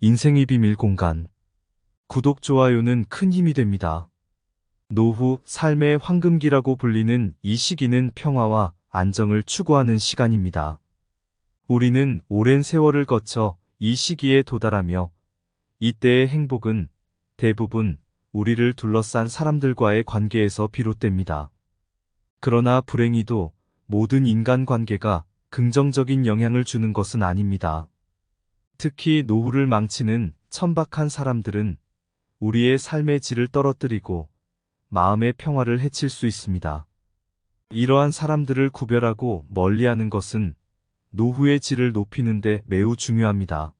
인생의 비밀 공간. 구독, 좋아요는 큰 힘이 됩니다. 노후, 삶의 황금기라고 불리는 이 시기는 평화와 안정을 추구하는 시간입니다. 우리는 오랜 세월을 거쳐 이 시기에 도달하며 이때의 행복은 대부분 우리를 둘러싼 사람들과의 관계에서 비롯됩니다. 그러나 불행히도 모든 인간관계가 긍정적인 영향을 주는 것은 아닙니다. 특히 노후를 망치는 천박한 사람들은 우리의 삶의 질을 떨어뜨리고 마음의 평화를 해칠 수 있습니다. 이러한 사람들을 구별하고 멀리하는 것은 노후의 질을 높이는 데 매우 중요합니다.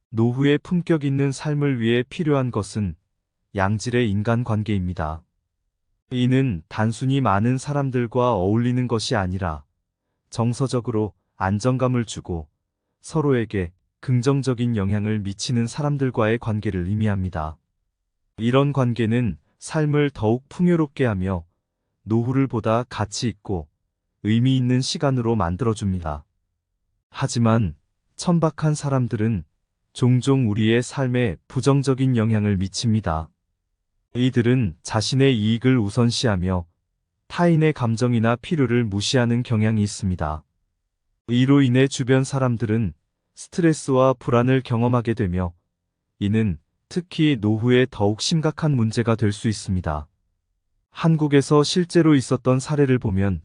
노후의 품격 있는 삶을 위해 필요한 것은 양질의 인간관계입니다. 이는 단순히 많은 사람들과 어울리는 것이 아니라 정서적으로 안정감을 주고 서로에게 긍정적인 영향을 미치는 사람들과의 관계를 의미합니다. 이런 관계는 삶을 더욱 풍요롭게 하며 노후를 보다 가치 있고 의미 있는 시간으로 만들어줍니다. 하지만 천박한 사람들은 종종 우리의 삶에 부정적인 영향을 미칩니다. 이들은 자신의 이익을 우선시하며 타인의 감정이나 필요를 무시하는 경향이 있습니다. 이로 인해 주변 사람들은 스트레스와 불안을 경험하게 되며 이는 특히 노후에 더욱 심각한 문제가 될 수 있습니다. 한국에서 실제로 있었던 사례를 보면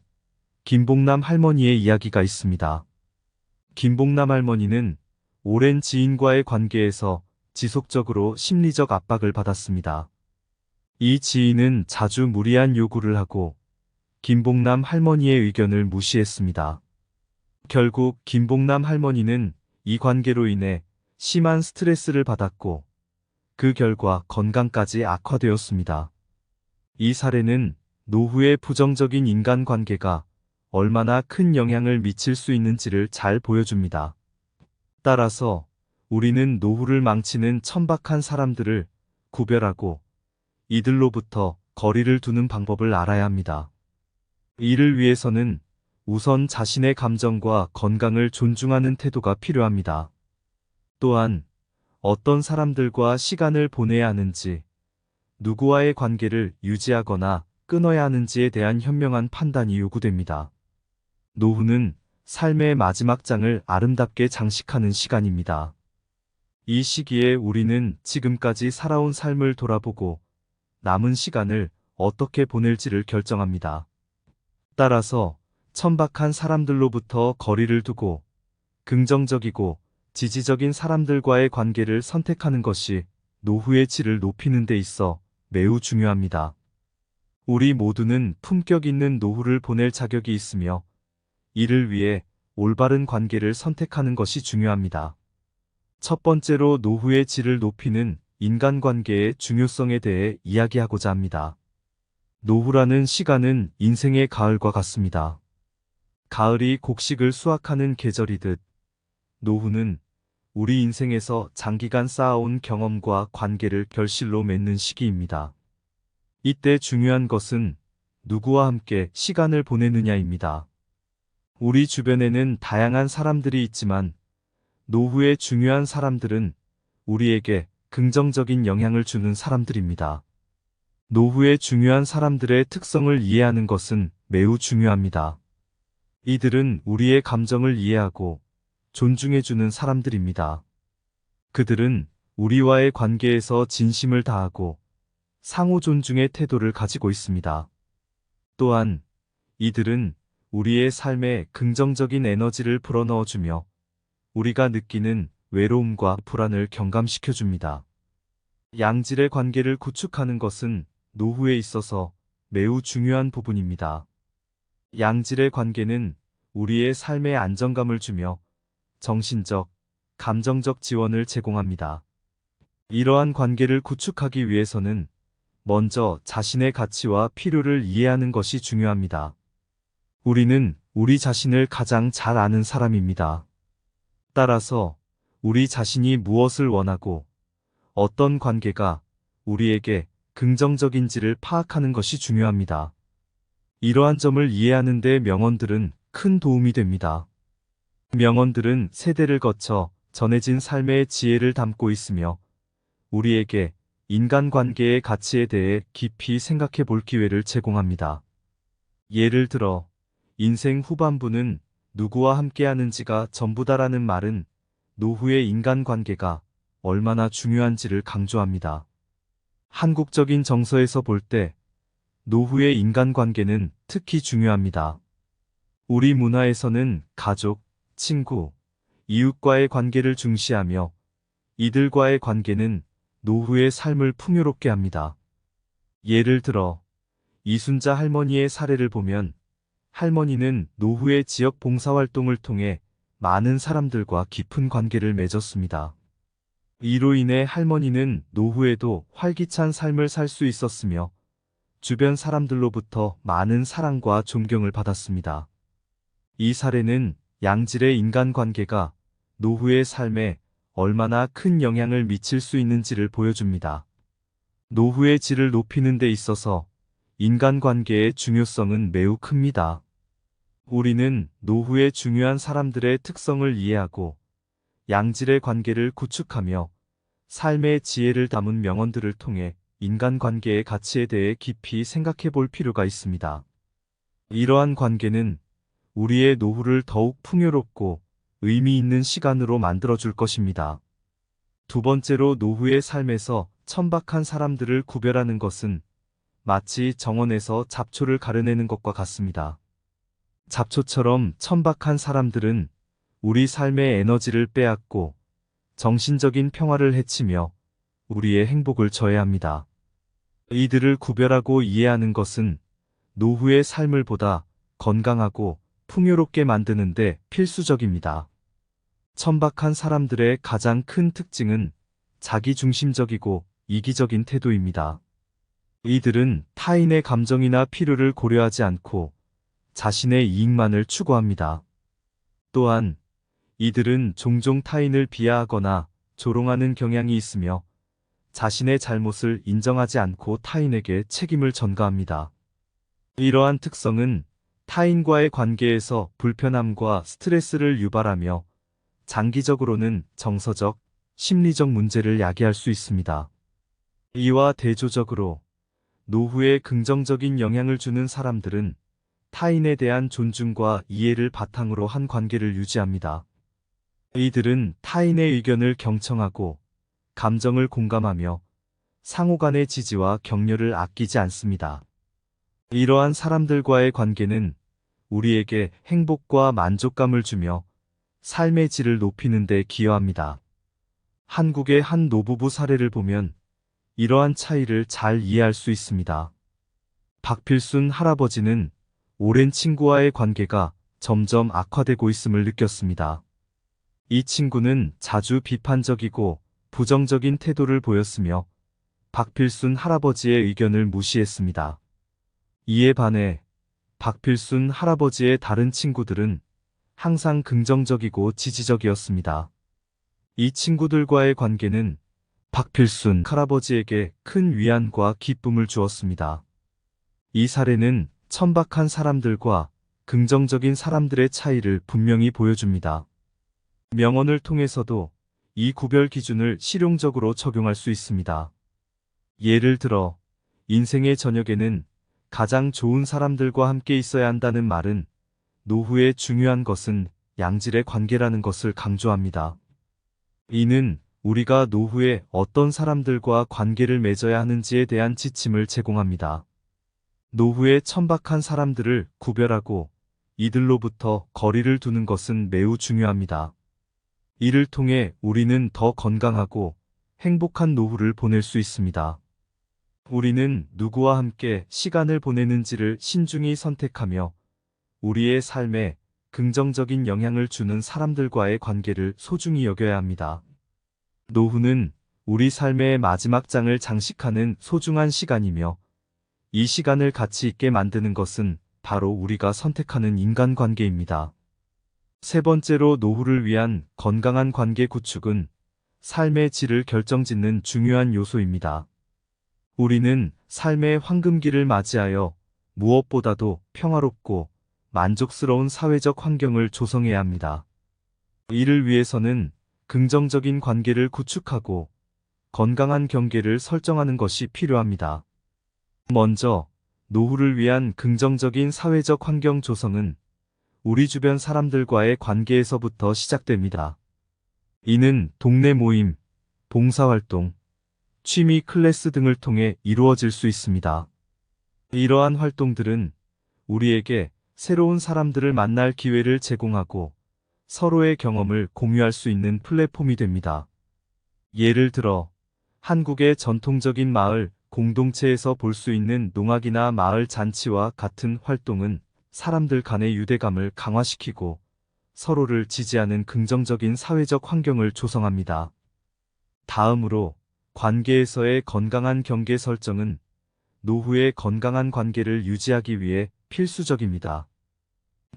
김봉남 할머니의 이야기가 있습니다. 김봉남 할머니는 오랜 지인과의 관계에서 지속적으로 심리적 압박을 받았습니다. 이 지인은 자주 무리한 요구를 하고 김봉남 할머니의 의견을 무시했습니다. 결국 김봉남 할머니는 이 관계로 인해 심한 스트레스를 받았고 그 결과 건강까지 악화되었습니다. 이 사례는 노후의 부정적인 인간관계가 얼마나 큰 영향을 미칠 수 있는지를 잘 보여줍니다. 따라서 우리는 노후를 망치는 천박한 사람들을 구별하고 이들로부터 거리를 두는 방법을 알아야 합니다. 이를 위해서는 우선 자신의 감정과 건강을 존중하는 태도가 필요합니다. 또한 어떤 사람들과 시간을 보내야 하는지, 누구와의 관계를 유지하거나 끊어야 하는지에 대한 현명한 판단이 요구됩니다. 노후는 삶의 마지막 장을 아름답게 장식하는 시간입니다. 이 시기에 우리는 지금까지 살아온 삶을 돌아보고 남은 시간을 어떻게 보낼지를 결정합니다. 따라서 천박한 사람들로부터 거리를 두고 긍정적이고 지지적인 사람들과의 관계를 선택하는 것이 노후의 질을 높이는 데 있어 매우 중요합니다. 우리 모두는 품격 있는 노후를 보낼 자격이 있으며 이를 위해 올바른 관계를 선택하는 것이 중요합니다. 첫 번째로 노후의 질을 높이는 인간관계의 중요성에 대해 이야기하고자 합니다. 노후라는 시간은 인생의 가을과 같습니다. 가을이 곡식을 수확하는 계절이듯 노후는 우리 인생에서 장기간 쌓아온 경험과 관계를 결실로 맺는 시기입니다. 이때 중요한 것은 누구와 함께 시간을 보내느냐입니다. 우리 주변에는 다양한 사람들이 있지만 노후에 중요한 사람들은 우리에게 긍정적인 영향을 주는 사람들입니다. 노후에 중요한 사람들의 특성을 이해하는 것은 매우 중요합니다. 이들은 우리의 감정을 이해하고 존중해주는 사람들입니다. 그들은 우리와의 관계에서 진심을 다하고 상호 존중의 태도를 가지고 있습니다. 또한 이들은 우리의 삶에 긍정적인 에너지를 불어넣어주며 우리가 느끼는 외로움과 불안을 경감시켜줍니다. 양질의 관계를 구축하는 것은 노후에 있어서 매우 중요한 부분입니다. 양질의 관계는 우리의 삶에 안정감을 주며 정신적, 감정적 지원을 제공합니다. 이러한 관계를 구축하기 위해서는 먼저 자신의 가치와 필요를 이해하는 것이 중요합니다. 우리는 우리 자신을 가장 잘 아는 사람입니다. 따라서 우리 자신이 무엇을 원하고 어떤 관계가 우리에게 긍정적인지를 파악하는 것이 중요합니다. 이러한 점을 이해하는 데 명언들은 큰 도움이 됩니다. 명언들은 세대를 거쳐 전해진 삶의 지혜를 담고 있으며 우리에게 인간관계의 가치에 대해 깊이 생각해 볼 기회를 제공합니다. 예를 들어, 인생 후반부는 누구와 함께 하는지가 전부다라는 말은 노후의 인간관계가 얼마나 중요한지를 강조합니다. 한국적인 정서에서 볼 때 노후의 인간관계는 특히 중요합니다. 우리 문화에서는 가족, 친구, 이웃과의 관계를 중시하며 이들과의 관계는 노후의 삶을 풍요롭게 합니다. 예를 들어 이순자 할머니의 사례를 보면 할머니는 노후의 지역 봉사활동을 통해 많은 사람들과 깊은 관계를 맺었습니다. 이로 인해 할머니는 노후에도 활기찬 삶을 살 수 있었으며 주변 사람들로부터 많은 사랑과 존경을 받았습니다. 이 사례는 양질의 인간관계가 노후의 삶에 얼마나 큰 영향을 미칠 수 있는지를 보여줍니다. 노후의 질을 높이는 데 있어서 인간관계의 중요성은 매우 큽니다. 우리는 노후의 중요한 사람들의 특성을 이해하고 양질의 관계를 구축하며 삶의 지혜를 담은 명언들을 통해 인간관계의 가치에 대해 깊이 생각해 볼 필요가 있습니다. 이러한 관계는 우리의 노후를 더욱 풍요롭고 의미 있는 시간으로 만들어줄 것입니다. 두 번째로 노후의 삶에서 천박한 사람들을 구별하는 것은 마치 정원에서 잡초를 가려내는 것과 같습니다. 잡초처럼 천박한 사람들은 우리 삶의 에너지를 빼앗고 정신적인 평화를 해치며 우리의 행복을 저해합니다. 이들을 구별하고 이해하는 것은 노후의 삶을 보다 건강하고 풍요롭게 만드는 데 필수적입니다. 천박한 사람들의 가장 큰 특징은 자기중심적이고 이기적인 태도입니다. 이들은 타인의 감정이나 필요를 고려하지 않고 자신의 이익만을 추구합니다. 또한 이들은 종종 타인을 비하하거나 조롱하는 경향이 있으며 자신의 잘못을 인정하지 않고 타인에게 책임을 전가합니다. 이러한 특성은 타인과의 관계에서 불편함과 스트레스를 유발하며 장기적으로는 정서적, 심리적 문제를 야기할 수 있습니다. 이와 대조적으로 노후에 긍정적인 영향을 주는 사람들은 타인에 대한 존중과 이해를 바탕으로 한 관계를 유지합니다. 이들은 타인의 의견을 경청하고 감정을 공감하며 상호 간의 지지와 격려를 아끼지 않습니다. 이러한 사람들과의 관계는 우리에게 행복과 만족감을 주며 삶의 질을 높이는 데 기여합니다. 한국의 한 노부부 사례를 보면 이러한 차이를 잘 이해할 수 있습니다. 박필순 할아버지는 오랜 친구와의 관계가 점점 악화되고 있음을 느꼈습니다. 이 친구는 자주 비판적이고 부정적인 태도를 보였으며 박필순 할아버지의 의견을 무시했습니다. 이에 반해 박필순 할아버지의 다른 친구들은 항상 긍정적이고 지지적이었습니다. 이 친구들과의 관계는 박필순 할아버지에게 큰 위안과 기쁨을 주었습니다. 이 사례는 천박한 사람들과 긍정적인 사람들의 차이를 분명히 보여줍니다. 명언을 통해서도 이 구별 기준을 실용적으로 적용할 수 있습니다. 예를 들어, 인생의 저녁에는 가장 좋은 사람들과 함께 있어야 한다는 말은 노후에 중요한 것은 양질의 관계라는 것을 강조합니다. 이는 우리가 노후에 어떤 사람들과 관계를 맺어야 하는지에 대한 지침을 제공합니다. 노후에 천박한 사람들을 구별하고 이들로부터 거리를 두는 것은 매우 중요합니다. 이를 통해 우리는 더 건강하고 행복한 노후를 보낼 수 있습니다. 우리는 누구와 함께 시간을 보내는지를 신중히 선택하며 우리의 삶에 긍정적인 영향을 주는 사람들과의 관계를 소중히 여겨야 합니다. 노후는 우리 삶의 마지막 장을 장식하는 소중한 시간이며 이 시간을 가치 있게 만드는 것은 바로 우리가 선택하는 인간관계입니다. 세 번째로 노후를 위한 건강한 관계 구축은 삶의 질을 결정짓는 중요한 요소입니다. 우리는 삶의 황금기를 맞이하여 무엇보다도 평화롭고 만족스러운 사회적 환경을 조성해야 합니다. 이를 위해서는 긍정적인 관계를 구축하고 건강한 경계를 설정하는 것이 필요합니다. 먼저, 노후를 위한 긍정적인 사회적 환경 조성은 우리 주변 사람들과의 관계에서부터 시작됩니다. 이는 동네 모임, 봉사활동, 취미 클래스 등을 통해 이루어질 수 있습니다. 이러한 활동들은 우리에게 새로운 사람들을 만날 기회를 제공하고 서로의 경험을 공유할 수 있는 플랫폼이 됩니다. 예를 들어, 한국의 전통적인 마을 공동체에서 볼 수 있는 농악이나 마을 잔치와 같은 활동은 사람들 간의 유대감을 강화시키고 서로를 지지하는 긍정적인 사회적 환경을 조성합니다. 다음으로, 관계에서의 건강한 경계 설정은 노후의 건강한 관계를 유지하기 위해 필수적입니다.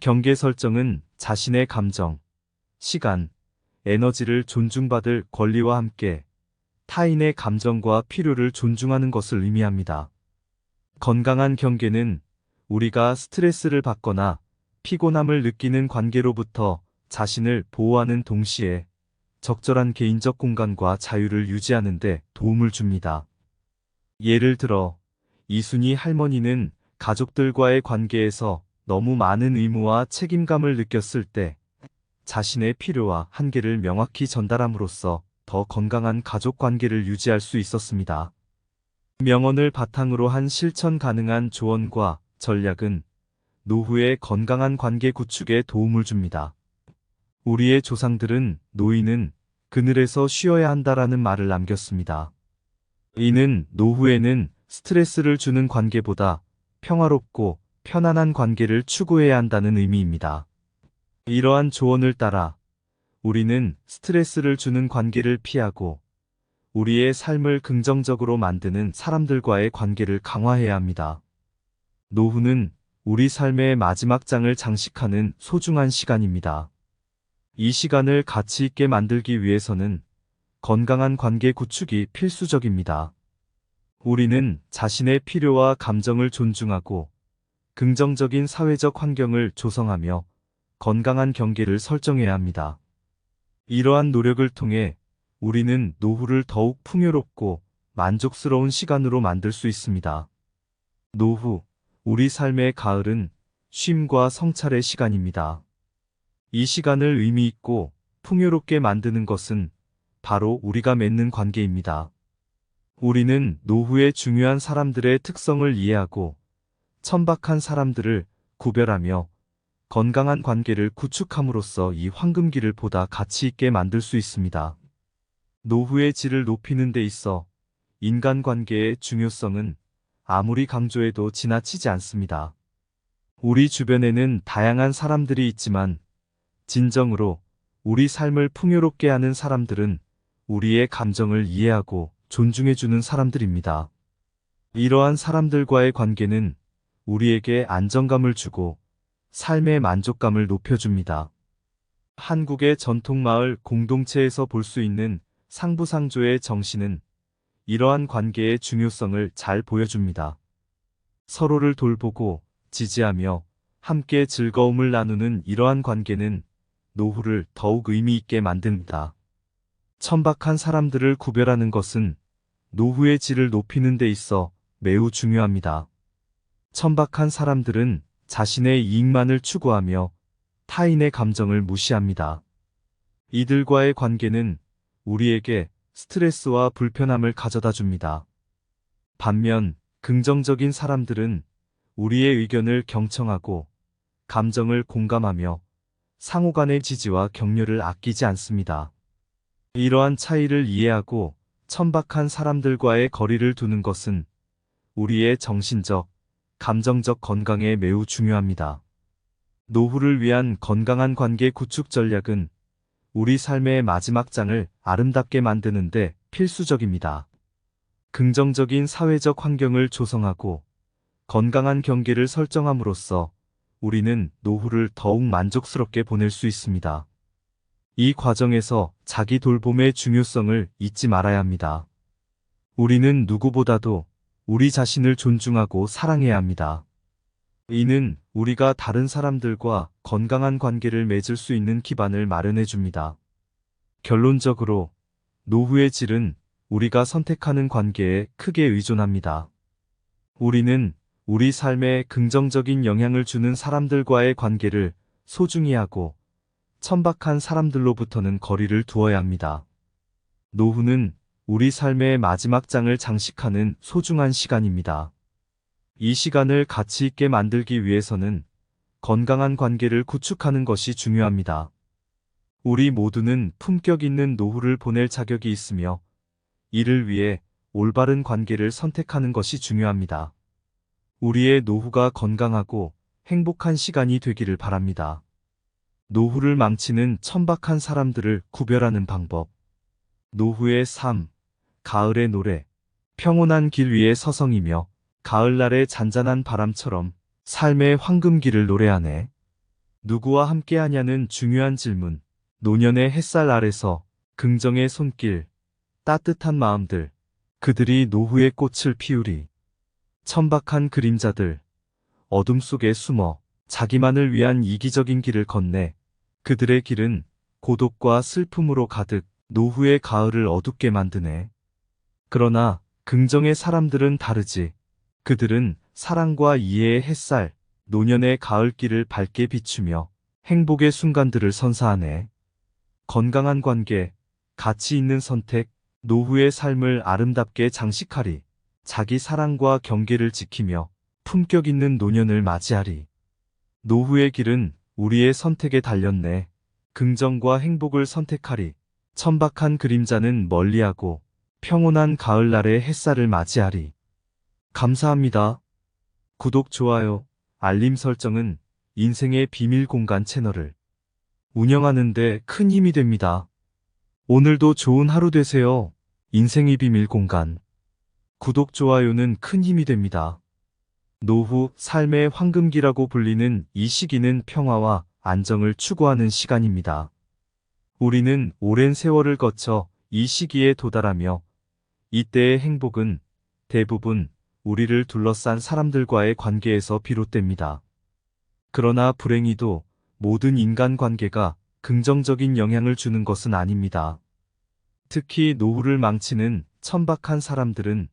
경계 설정은 자신의 감정, 시간, 에너지를 존중받을 권리와 함께 타인의 감정과 필요를 존중하는 것을 의미합니다. 건강한 경계는 우리가 스트레스를 받거나 피곤함을 느끼는 관계로부터 자신을 보호하는 동시에 적절한 개인적 공간과 자유를 유지하는 데 도움을 줍니다. 예를 들어, 이순희 할머니는 가족들과의 관계에서 너무 많은 의무와 책임감을 느꼈을 때 자신의 필요와 한계를 명확히 전달함으로써 더 건강한 가족 관계를 유지할 수 있었습니다. 명언을 바탕으로 한 실천 가능한 조언과 전략은 노후의 건강한 관계 구축에 도움을 줍니다. 우리의 조상들은 노인은 그늘에서 쉬어야 한다라는 말을 남겼습니다. 이는 노후에는 스트레스를 주는 관계보다 평화롭고 편안한 관계를 추구해야 한다는 의미입니다. 이러한 조언을 따라 우리는 스트레스를 주는 관계를 피하고 우리의 삶을 긍정적으로 만드는 사람들과의 관계를 강화해야 합니다. 노후는 우리 삶의 마지막 장을 장식하는 소중한 시간입니다. 이 시간을 가치 있게 만들기 위해서는 건강한 관계 구축이 필수적입니다. 우리는 자신의 필요와 감정을 존중하고 긍정적인 사회적 환경을 조성하며 건강한 경계를 설정해야 합니다. 이러한 노력을 통해 우리는 노후를 더욱 풍요롭고 만족스러운 시간으로 만들 수 있습니다. 노후, 우리 삶의 가을은 쉼과 성찰의 시간입니다. 이 시간을 의미 있고 풍요롭게 만드는 것은 바로 우리가 맺는 관계입니다. 우리는 노후의 중요한 사람들의 특성을 이해하고 천박한 사람들을 구별하며 건강한 관계를 구축함으로써 이 황금기를 보다 가치 있게 만들 수 있습니다. 노후의 질을 높이는 데 있어 인간관계의 중요성은 아무리 강조해도 지나치지 않습니다. 우리 주변에는 다양한 사람들이 있지만 진정으로 우리 삶을 풍요롭게 하는 사람들은 우리의 감정을 이해하고 존중해주는 사람들입니다. 이러한 사람들과의 관계는 우리에게 안정감을 주고 삶의 만족감을 높여줍니다. 한국의 전통마을 공동체에서 볼 수 있는 상부상조의 정신은 이러한 관계의 중요성을 잘 보여줍니다. 서로를 돌보고 지지하며 함께 즐거움을 나누는 이러한 관계는 노후를 더욱 의미 있게 만듭니다. 천박한 사람들을 구별하는 것은 노후의 질을 높이는 데 있어 매우 중요합니다. 천박한 사람들은 자신의 이익만을 추구하며 타인의 감정을 무시합니다. 이들과의 관계는 우리에게 스트레스와 불편함을 가져다 줍니다. 반면 긍정적인 사람들은 우리의 의견을 경청하고 감정을 공감하며 상호 간의 지지와 격려를 아끼지 않습니다. 이러한 차이를 이해하고 천박한 사람들과의 거리를 두는 것은 우리의 정신적, 감정적 건강에 매우 중요합니다. 노후를 위한 건강한 관계 구축 전략은 우리 삶의 마지막 장을 아름답게 만드는 데 필수적입니다. 긍정적인 사회적 환경을 조성하고 건강한 경계를 설정함으로써 우리는 노후를 더욱 만족스럽게 보낼 수 있습니다. 이 과정에서 자기 돌봄의 중요성을 잊지 말아야 합니다. 우리는 누구보다도 우리 자신을 존중하고 사랑해야 합니다. 이는 우리가 다른 사람들과 건강한 관계를 맺을 수 있는 기반을 마련해 줍니다. 결론적으로 노후의 질은 우리가 선택하는 관계에 크게 의존합니다. 우리는 우리 삶에 긍정적인 영향을 주는 사람들과의 관계를 소중히 하고 천박한 사람들로부터는 거리를 두어야 합니다. 노후는 우리 삶의 마지막 장을 장식하는 소중한 시간입니다. 이 시간을 가치 있게 만들기 위해서는 건강한 관계를 구축하는 것이 중요합니다. 우리 모두는 품격 있는 노후를 보낼 자격이 있으며 이를 위해 올바른 관계를 선택하는 것이 중요합니다. 우리의 노후가 건강하고 행복한 시간이 되기를 바랍니다. 노후를 망치는 천박한 사람들을 구별하는 방법. 노후의 삶, 가을의 노래. 평온한 길 위의 서성이며 가을날의 잔잔한 바람처럼 삶의 황금길을 노래하네. 누구와 함께하냐는 중요한 질문. 노년의 햇살 아래서 긍정의 손길, 따뜻한 마음들, 그들이 노후의 꽃을 피우리. 천박한 그림자들, 어둠 속에 숨어 자기만을 위한 이기적인 길을 건네 그들의 길은 고독과 슬픔으로 가득 노후의 가을을 어둡게 만드네. 그러나 긍정의 사람들은 다르지. 그들은 사랑과 이해의 햇살, 노년의 가을길을 밝게 비추며 행복의 순간들을 선사하네. 건강한 관계, 가치 있는 선택, 노후의 삶을 아름답게 장식하리. 자기 사랑과 경계를 지키며 품격 있는 노년을 맞이하리. 노후의 길은 우리의 선택에 달렸네. 긍정과 행복을 선택하리. 천박한 그림자는 멀리하고 평온한 가을날의 햇살을 맞이하리. 감사합니다. 구독, 좋아요, 알림 설정은 인생의 비밀 공간 채널을 운영하는 데 큰 힘이 됩니다. 오늘도 좋은 하루 되세요. 인생의 비밀 공간. 구독, 좋아요는 큰 힘이 됩니다. 노후, 삶의 황금기라고 불리는 이 시기는 평화와 안정을 추구하는 시간입니다. 우리는 오랜 세월을 거쳐 이 시기에 도달하며 이때의 행복은 대부분 우리를 둘러싼 사람들과의 관계에서 비롯됩니다. 그러나 불행히도 모든 인간관계가 긍정적인 영향을 주는 것은 아닙니다. 특히 노후를 망치는 천박한 사람들은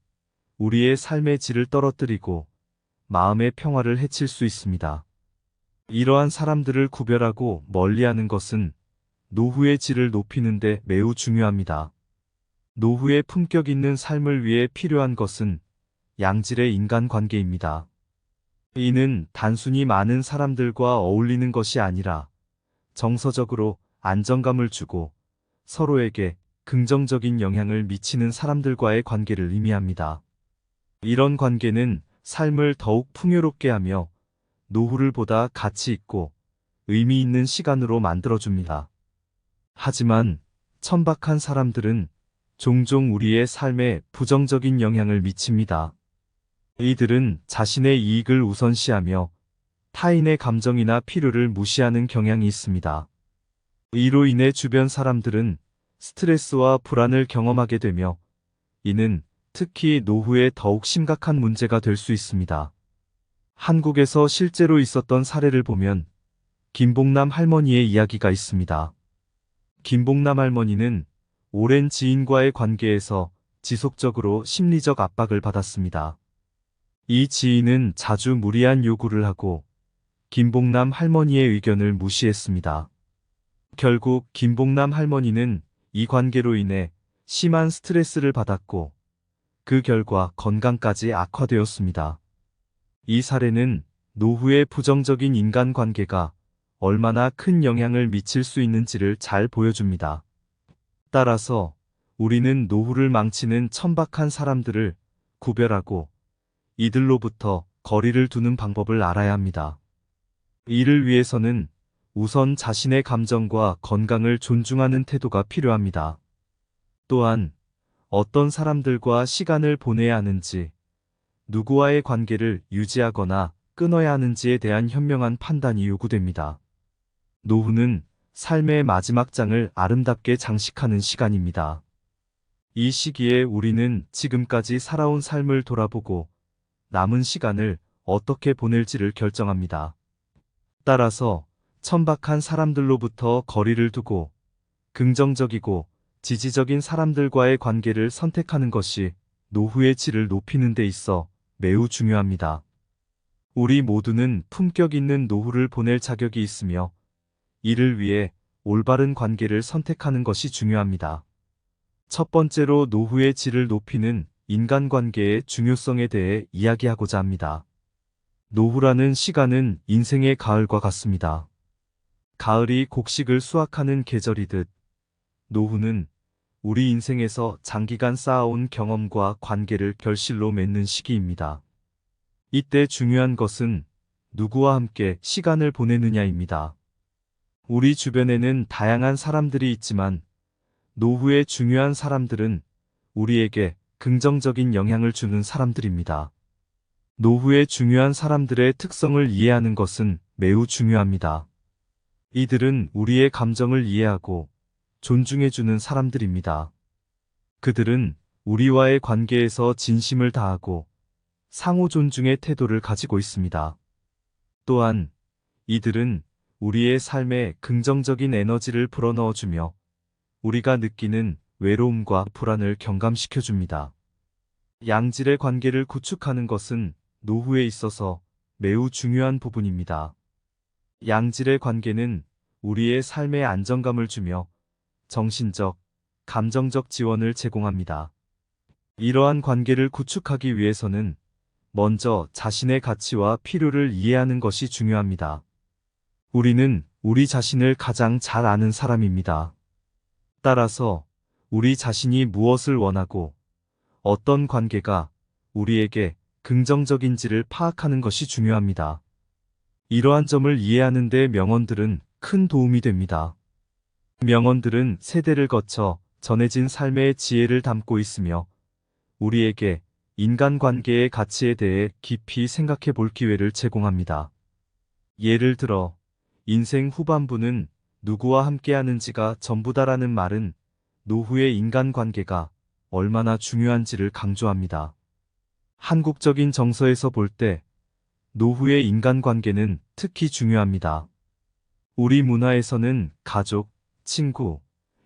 우리의 삶의 질을 떨어뜨리고 마음의 평화를 해칠 수 있습니다. 이러한 사람들을 구별하고 멀리하는 것은 노후의 질을 높이는 데 매우 중요합니다. 노후의 품격 있는 삶을 위해 필요한 것은 양질의 인간관계입니다. 이는 단순히 많은 사람들과 어울리는 것이 아니라 정서적으로 안정감을 주고 서로에게 긍정적인 영향을 미치는 사람들과의 관계를 의미합니다. 이런 관계는 삶을 더욱 풍요롭게 하며 노후를 보다 가치 있고 의미 있는 시간으로 만들어줍니다. 하지만 천박한 사람들은 종종 우리의 삶에 부정적인 영향을 미칩니다. 이들은 자신의 이익을 우선시하며 타인의 감정이나 필요를 무시하는 경향이 있습니다. 이로 인해 주변 사람들은 스트레스와 불안을 경험하게 되며 이는 특히 노후에 더욱 심각한 문제가 될 수 있습니다. 한국에서 실제로 있었던 사례를 보면 김봉남 할머니의 이야기가 있습니다. 김봉남 할머니는 오랜 지인과의 관계에서 지속적으로 심리적 압박을 받았습니다. 이 지인은 자주 무리한 요구를 하고 김봉남 할머니의 의견을 무시했습니다. 결국 김봉남 할머니는 이 관계로 인해 심한 스트레스를 받았고 그 결과 건강까지 악화되었습니다. 이 사례는 노후의 부정적인 인간관계가 얼마나 큰 영향을 미칠 수 있는지를 잘 보여줍니다. 따라서 우리는 노후를 망치는 천박한 사람들을 구별하고 이들로부터 거리를 두는 방법을 알아야 합니다. 이를 위해서는 우선 자신의 감정과 건강을 존중하는 태도가 필요합니다. 또한 어떤 사람들과 시간을 보내야 하는지, 누구와의 관계를 유지하거나 끊어야 하는지에 대한 현명한 판단이 요구됩니다. 노후는 삶의 마지막 장을 아름답게 장식하는 시간입니다. 이 시기에 우리는 지금까지 살아온 삶을 돌아보고 남은 시간을 어떻게 보낼지를 결정합니다. 따라서 천박한 사람들로부터 거리를 두고 긍정적이고 지지적인 사람들과의 관계를 선택하는 것이 노후의 질을 높이는 데 있어 매우 중요합니다. 우리 모두는 품격 있는 노후를 보낼 자격이 있으며 이를 위해 올바른 관계를 선택하는 것이 중요합니다. 첫 번째로 노후의 질을 높이는 인간관계의 중요성에 대해 이야기하고자 합니다. 노후라는 시간은 인생의 가을과 같습니다. 가을이 곡식을 수확하는 계절이듯 노후는 우리 인생에서 장기간 쌓아온 경험과 관계를 결실로 맺는 시기입니다. 이때 중요한 것은 누구와 함께 시간을 보내느냐입니다. 우리 주변에는 다양한 사람들이 있지만 노후에 중요한 사람들은 우리에게 긍정적인 영향을 주는 사람들입니다. 노후에 중요한 사람들의 특성을 이해하는 것은 매우 중요합니다. 이들은 우리의 감정을 이해하고 존중해주는 사람들입니다. 그들은 우리와의 관계에서 진심을 다하고 상호 존중의 태도를 가지고 있습니다. 또한 이들은 우리의 삶에 긍정적인 에너지를 불어넣어주며 우리가 느끼는 외로움과 불안을 경감시켜줍니다. 양질의 관계를 구축하는 것은 노후에 있어서 매우 중요한 부분입니다. 양질의 관계는 우리의 삶에 안정감을 주며 정신적, 감정적 지원을 제공합니다. 이러한 관계를 구축하기 위해서는 먼저 자신의 가치와 필요를 이해하는 것이 중요합니다. 우리는 우리 자신을 가장 잘 아는 사람입니다. 따라서 우리 자신이 무엇을 원하고 어떤 관계가 우리에게 긍정적인지를 파악하는 것이 중요합니다. 이러한 점을 이해하는 데 명언들은 큰 도움이 됩니다. 명언들은 세대를 거쳐 전해진 삶의 지혜를 담고 있으며 우리에게 인간관계의 가치에 대해 깊이 생각해 볼 기회를 제공합니다. 예를 들어 인생 후반부는 누구와 함께하는지가 전부다라는 말은 노후의 인간관계가 얼마나 중요한지를 강조합니다. 한국적인 정서에서 볼 때 노후의 인간관계는 특히 중요합니다. 우리 문화에서는 가족, 친구,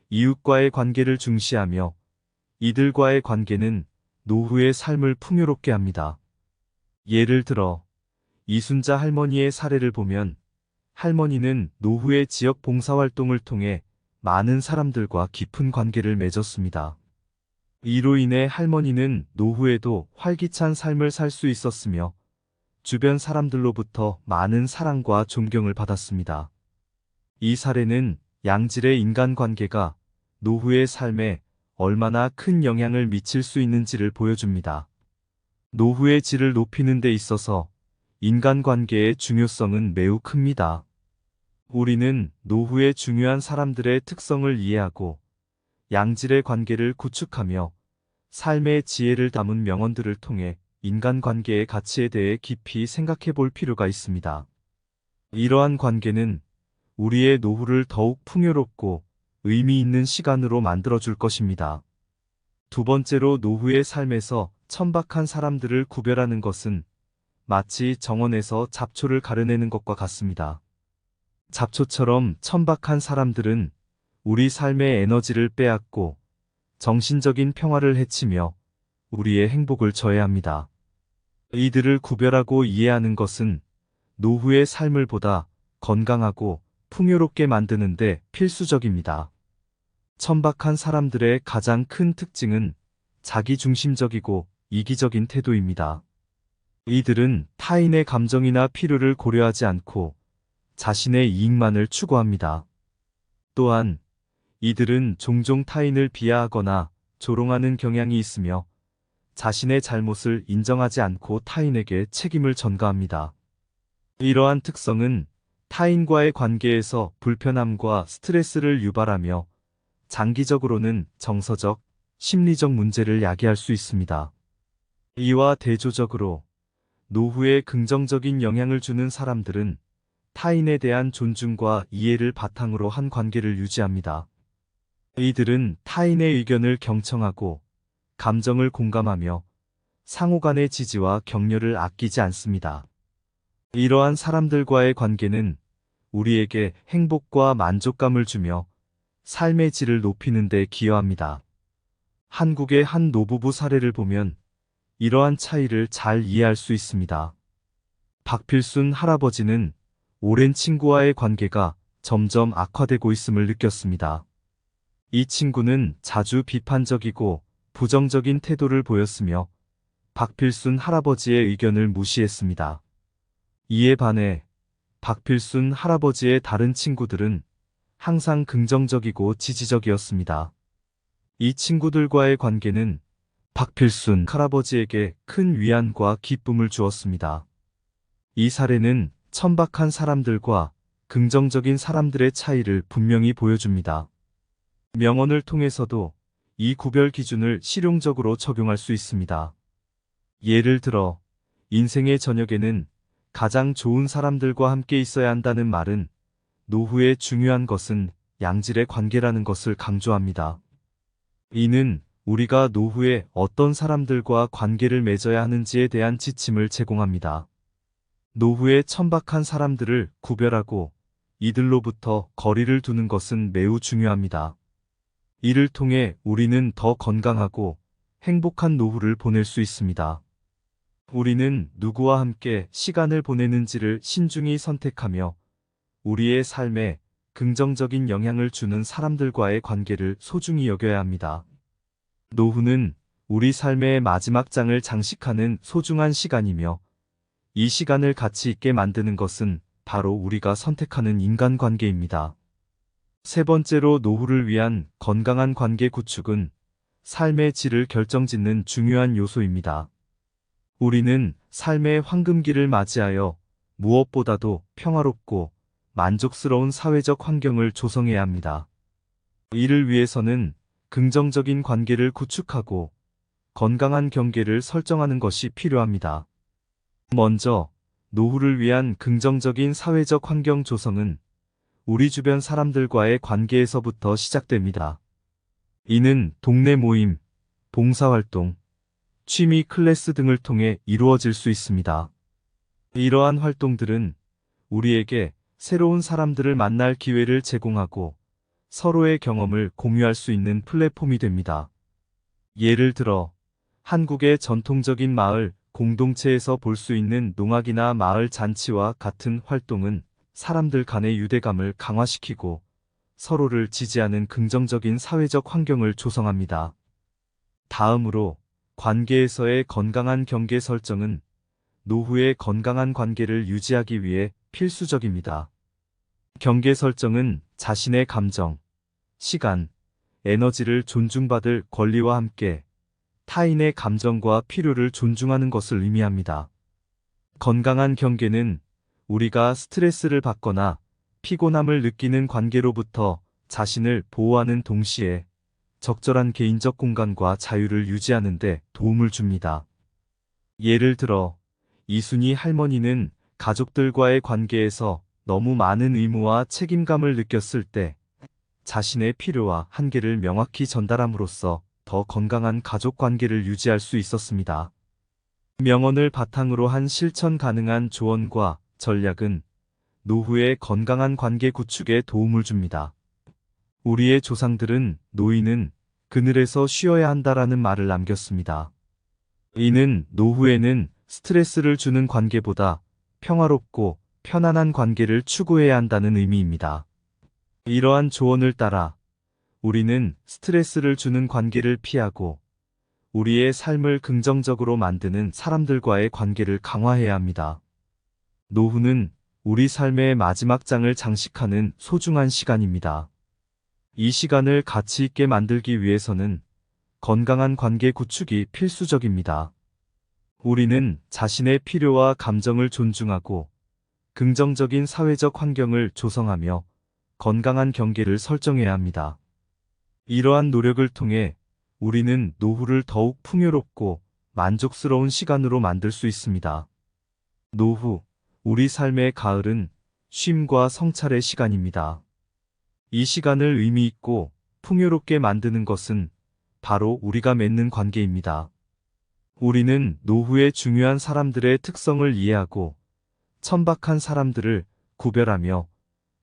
이웃과의 관계를 중시하며 이들과의 관계는 노후의 삶을 풍요롭게 합니다. 예를 들어 이순자 할머니의 사례를 보면 할머니는 노후의 지역 봉사활동을 통해 많은 사람들과 깊은 관계를 맺었습니다. 이로 인해 할머니는 노후에도 활기찬 삶을 살 수 있었으며 주변 사람들로부터 많은 사랑과 존경을 받았습니다. 이 사례는 양질의 인간관계가 노후의 삶에 얼마나 큰 영향을 미칠 수 있는지를 보여줍니다. 노후의 질을 높이는 데 있어서 인간관계의 중요성은 매우 큽니다. 우리는 노후에 중요한 사람들의 특성을 이해하고 양질의 관계를 구축하며 삶의 지혜를 담은 명언들을 통해 인간관계의 가치에 대해 깊이 생각해 볼 필요가 있습니다. 이러한 관계는 우리의 노후를 더욱 풍요롭고 의미 있는 시간으로 만들어줄 것입니다. 두 번째로 노후의 삶에서 천박한 사람들을 구별하는 것은 마치 정원에서 잡초를 가려내는 것과 같습니다. 잡초처럼 천박한 사람들은 우리 삶의 에너지를 빼앗고 정신적인 평화를 해치며 우리의 행복을 저해합니다. 이들을 구별하고 이해하는 것은 노후의 삶을 보다 건강하고 풍요롭게 만드는 데 필수적입니다. 천박한 사람들의 가장 큰 특징은 자기중심적이고 이기적인 태도입니다. 이들은 타인의 감정이나 필요를 고려하지 않고 자신의 이익만을 추구합니다. 또한 이들은 종종 타인을 비하하거나 조롱하는 경향이 있으며 자신의 잘못을 인정하지 않고 타인에게 책임을 전가합니다. 이러한 특성은 타인과의 관계에서 불편함과 스트레스를 유발하며 장기적으로는 정서적, 심리적 문제를 야기할 수 있습니다. 이와 대조적으로 노후에 긍정적인 영향을 주는 사람들은 타인에 대한 존중과 이해를 바탕으로 한 관계를 유지합니다. 이들은 타인의 의견을 경청하고 감정을 공감하며 상호 간의 지지와 격려를 아끼지 않습니다. 이러한 사람들과의 관계는 우리에게 행복과 만족감을 주며 삶의 질을 높이는 데 기여합니다. 한국의 한 노부부 사례를 보면 이러한 차이를 잘 이해할 수 있습니다. 박필순 할아버지는 오랜 친구와의 관계가 점점 악화되고 있음을 느꼈습니다. 이 친구는 자주 비판적이고 부정적인 태도를 보였으며 박필순 할아버지의 의견을 무시했습니다. 이에 반해 박필순 할아버지의 다른 친구들은 항상 긍정적이고 지지적이었습니다. 이 친구들과의 관계는 박필순 할아버지에게 큰 위안과 기쁨을 주었습니다. 이 사례는 천박한 사람들과 긍정적인 사람들의 차이를 분명히 보여줍니다. 명언을 통해서도 이 구별 기준을 실용적으로 적용할 수 있습니다. 예를 들어, 인생의 저녁에는 가장 좋은 사람들과 함께 있어야 한다는 말은 노후에 중요한 것은 양질의 관계라는 것을 강조합니다. 이는 우리가 노후에 어떤 사람들과 관계를 맺어야 하는지에 대한 지침을 제공합니다. 노후에 천박한 사람들을 구별하고 이들로부터 거리를 두는 것은 매우 중요합니다. 이를 통해 우리는 더 건강하고 행복한 노후를 보낼 수 있습니다. 우리는 누구와 함께 시간을 보내는지를 신중히 선택하며 우리의 삶에 긍정적인 영향을 주는 사람들과의 관계를 소중히 여겨야 합니다. 노후는 우리 삶의 마지막 장을 장식하는 소중한 시간이며 이 시간을 가치 있게 만드는 것은 바로 우리가 선택하는 인간관계입니다. 세 번째로 노후를 위한 건강한 관계 구축은 삶의 질을 결정짓는 중요한 요소입니다. 우리는 삶의 황금기를 맞이하여 무엇보다도 평화롭고 만족스러운 사회적 환경을 조성해야 합니다. 이를 위해서는 긍정적인 관계를 구축하고 건강한 경계를 설정하는 것이 필요합니다. 먼저, 노후를 위한 긍정적인 사회적 환경 조성은 우리 주변 사람들과의 관계에서부터 시작됩니다. 이는 동네 모임, 봉사활동, 취미 클래스 등을 통해 이루어질 수 있습니다. 이러한 활동들은 우리에게 새로운 사람들을 만날 기회를 제공하고 서로의 경험을 공유할 수 있는 플랫폼이 됩니다. 예를 들어, 한국의 전통적인 마을 공동체에서 볼 수 있는 농악이나 마을 잔치와 같은 활동은 사람들 간의 유대감을 강화시키고 서로를 지지하는 긍정적인 사회적 환경을 조성합니다. 다음으로, 관계에서의 건강한 경계 설정은 노후의 건강한 관계를 유지하기 위해 필수적입니다. 경계 설정은 자신의 감정, 시간, 에너지를 존중받을 권리와 함께 타인의 감정과 필요를 존중하는 것을 의미합니다. 건강한 경계는 우리가 스트레스를 받거나 피곤함을 느끼는 관계로부터 자신을 보호하는 동시에 적절한 개인적 공간과 자유를 유지하는 데 도움을 줍니다. 예를 들어, 이순희 할머니는 가족들과의 관계에서 너무 많은 의무와 책임감을 느꼈을 때 자신의 필요와 한계를 명확히 전달함으로써 더 건강한 가족 관계를 유지할 수 있었습니다. 명언을 바탕으로 한 실천 가능한 조언과 전략은 노후의 건강한 관계 구축에 도움을 줍니다. 우리의 조상들은 노인은 그늘에서 쉬어야 한다라는 말을 남겼습니다. 이는 노후에는 스트레스를 주는 관계보다 평화롭고 편안한 관계를 추구해야 한다는 의미입니다. 이러한 조언을 따라 우리는 스트레스를 주는 관계를 피하고 우리의 삶을 긍정적으로 만드는 사람들과의 관계를 강화해야 합니다. 노후는 우리 삶의 마지막 장을 장식하는 소중한 시간입니다. 이 시간을 가치 있게 만들기 위해서는 건강한 관계 구축이 필수적입니다. 우리는 자신의 필요와 감정을 존중하고 긍정적인 사회적 환경을 조성하며 건강한 경계를 설정해야 합니다. 이러한 노력을 통해 우리는 노후를 더욱 풍요롭고 만족스러운 시간으로 만들 수 있습니다. 노후, 우리 삶의 가을은 쉼과 성찰의 시간입니다. 이 시간을 의미 있고 풍요롭게 만드는 것은 바로 우리가 맺는 관계입니다. 우리는 노후의 중요한 사람들의 특성을 이해하고 천박한 사람들을 구별하며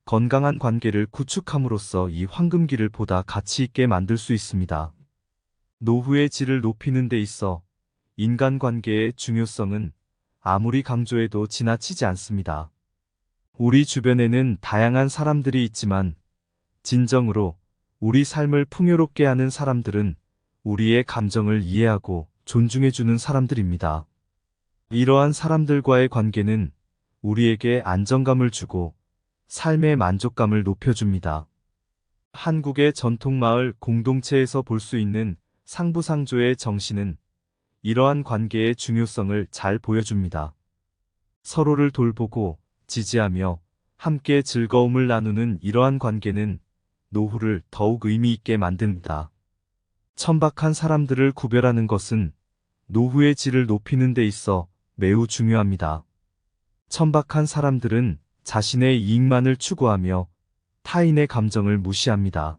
건강한 관계를 구축함으로써 이 황금기를 보다 가치 있게 만들 수 있습니다. 노후의 질을 높이는 데 있어 인간관계의 중요성은 아무리 강조해도 지나치지 않습니다. 우리 주변에는 다양한 사람들이 있지만 진정으로 우리 삶을 풍요롭게 하는 사람들은 우리의 감정을 이해하고 존중해주는 사람들입니다. 이러한 사람들과의 관계는 우리에게 안정감을 주고 삶의 만족감을 높여줍니다. 한국의 전통마을 공동체에서 볼 수 있는 상부상조의 정신은 이러한 관계의 중요성을 잘 보여줍니다. 서로를 돌보고 지지하며 함께 즐거움을 나누는 이러한 관계는 노후를 더욱 의미 있게 만듭니다. 천박한 사람들을 구별하는 것은 노후의 질을 높이는 데 있어 매우 중요합니다. 천박한 사람들은 자신의 이익만을 추구하며 타인의 감정을 무시합니다.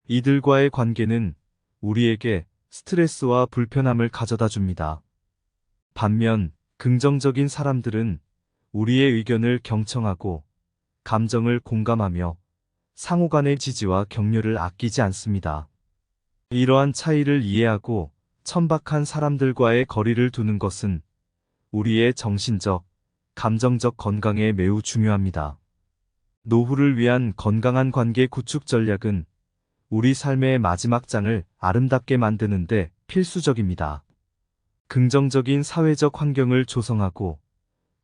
이들과의 관계는 우리에게 스트레스와 불편함을 가져다 줍니다. 반면 긍정적인 사람들은 우리의 의견을 경청하고 감정을 공감하며 상호 간의 지지와 격려를 아끼지 않습니다. 이러한 차이를 이해하고 천박한 사람들과의 거리를 두는 것은 우리의 정신적, 감정적 건강에 매우 중요합니다. 노후를 위한 건강한 관계 구축 전략은 우리 삶의 마지막 장을 아름답게 만드는데 필수적입니다. 긍정적인 사회적 환경을 조성하고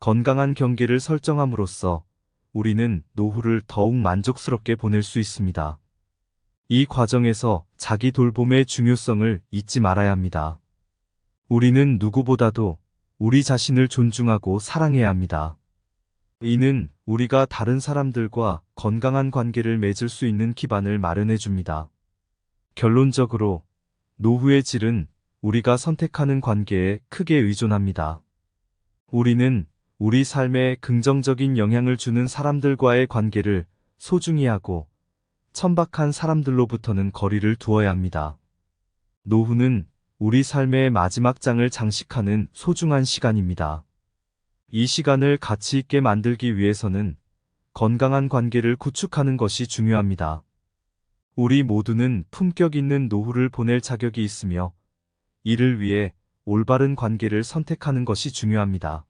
건강한 경계를 설정함으로써 우리는 노후를 더욱 만족스럽게 보낼 수 있습니다. 이 과정에서 자기 돌봄의 중요성을 잊지 말아야 합니다. 우리는 누구보다도 우리 자신을 존중하고 사랑해야 합니다. 이는 우리가 다른 사람들과 건강한 관계를 맺을 수 있는 기반을 마련해 줍니다. 결론적으로 노후의 질은 우리가 선택하는 관계에 크게 의존합니다. 우리는 우리 삶에 긍정적인 영향을 주는 사람들과의 관계를 소중히 하고 천박한 사람들로부터는 거리를 두어야 합니다. 노후는 우리 삶의 마지막 장을 장식하는 소중한 시간입니다. 이 시간을 가치 있게 만들기 위해서는 건강한 관계를 구축하는 것이 중요합니다. 우리 모두는 품격 있는 노후를 보낼 자격이 있으며 이를 위해 올바른 관계를 선택하는 것이 중요합니다.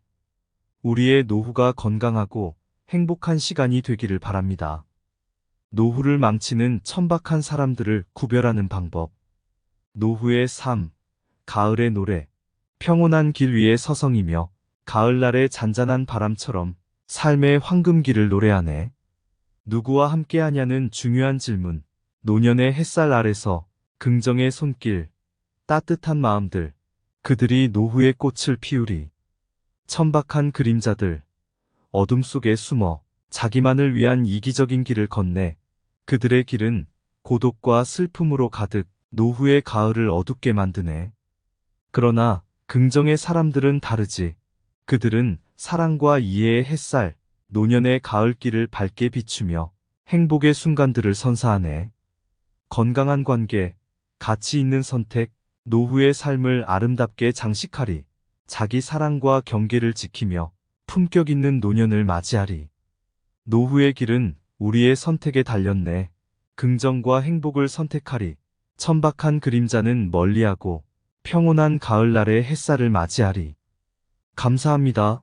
우리의 노후가 건강하고 행복한 시간이 되기를 바랍니다. 노후를 망치는 천박한 사람들을 구별하는 방법. 노후의 삶, 가을의 노래, 평온한 길 위에 서성이며 가을날의 잔잔한 바람처럼 삶의 황금기를 노래하네. 누구와 함께하냐는 중요한 질문. 노년의 햇살 아래서 긍정의 손길, 따뜻한 마음들, 그들이 노후의 꽃을 피우리. 천박한 그림자들, 어둠 속에 숨어 자기만을 위한 이기적인 길을 건네 그들의 길은 고독과 슬픔으로 가득 노후의 가을을 어둡게 만드네. 그러나 긍정의 사람들은 다르지. 그들은 사랑과 이해의 햇살, 노년의 가을길을 밝게 비추며 행복의 순간들을 선사하네. 건강한 관계, 가치 있는 선택, 노후의 삶을 아름답게 장식하리. 자기 사랑과 경계를 지키며 품격 있는 노년을 맞이하리. 노후의 길은 우리의 선택에 달렸네. 긍정과 행복을 선택하리. 천박한 그림자는 멀리하고 평온한 가을날의 햇살을 맞이하리. 감사합니다.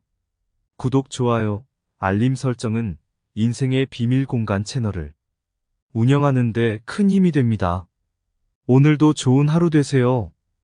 구독, 좋아요, 알림 설정은 인생의 비밀 공간 채널을 운영하는 데 큰 힘이 됩니다. 오늘도 좋은 하루 되세요.